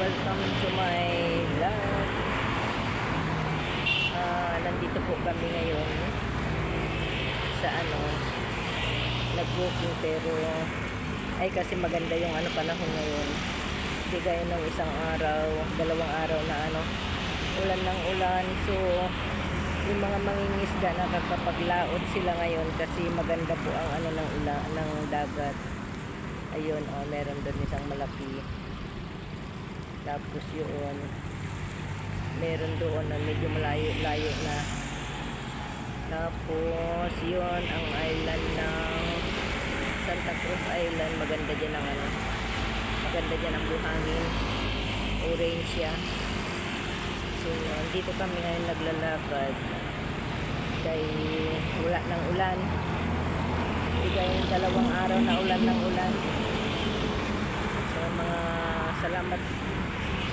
welcome to my vlog. Nandito po kami ngayon sa nag-walking, pero ay kasi maganda yung panahon ngayon. Hindi gaya ng isang araw, dalawang araw na ulan ng ulan. So yung mga mangingisda nakakapaglaot sila ngayon kasi maganda po ang ng ulan ng dagat. Ayun, meron doon isang malaki. Tapos yun, meron doon na medyo malayo-layo na. Tapos yun, ang island ng Santa Cruz Island. Maganda dyan ang maganda dyan ang buhangin. Orange siya. So yun, dito kami ngayon naglalakad dahil wala ng ulan. Hindi gaya yung dalawang araw na ulan ng ulan. So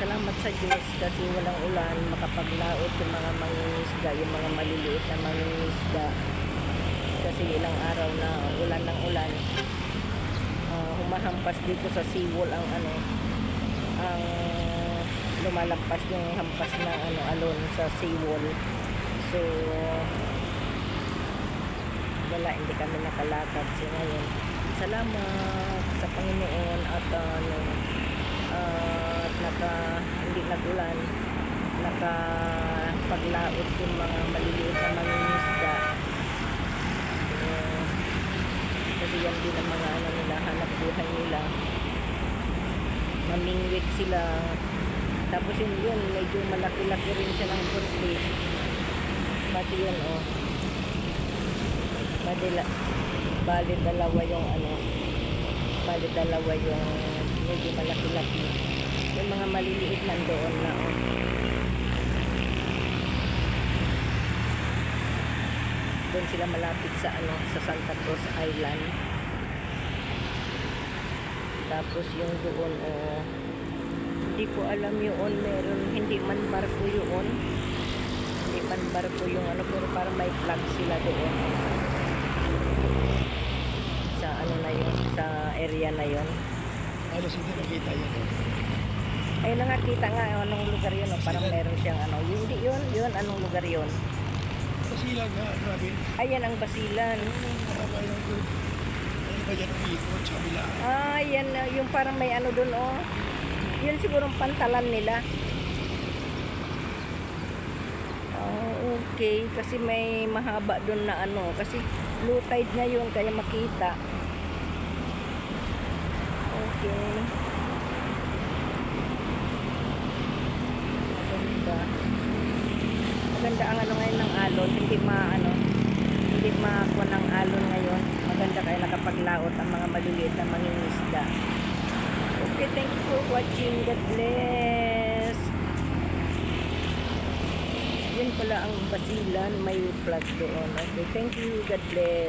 salamat sa Diyos kasi walang ulan, makapaglaot yung mga mangingisda, yung mga maliliit na mangingisda. Kasi ilang araw na ulan ng ulan. Humahampas dito sa seawall ang lumalagpas yung hampas na alon sa seawall. So wala, hindi kami nakalakad. So ngayon, salamat sa Panginoon at hindi nagulan, nakapaglaot yung mga maliliit na mangingisda. Kasi yan din ang mga nila, hanap buhay nila, mamingwit sila. Tapos yun medyo malaki-laki rin siya ng konti. Pati yun bali dalawa yung medyo malaki-laki. Yung mga maliliit nandoon na doon sila malapit sa sa Santa Cruz Island. Tapos yung doon hindi ko alam yun, meron, hindi man barko yun, pero parang may flag sila doon sa na yun, sa area na yun. Ano hindi nakita yun? Ay, nakakita nga anong lugar yun, parang meron siyang hindi yun, anong lugar yun? Basilan nga, grabe. Ayan ang Basilan. Ano ba yan ang ikot sa bila? Yan, yung parang may doon yun siguro ang pantalan nila. Okay, kasi may mahaba doon na kasi low tide na yun, kaya makita. Okay. Maganda ang ngayon ng alon, hindi makakuha ng alon ngayon. Maganda kaya nakapaglaot ang mga maliliit na mangingisda. Okay, thank you for watching. God bless. Yun pala ang Basilan, may flag doon. Okay, thank you. God bless.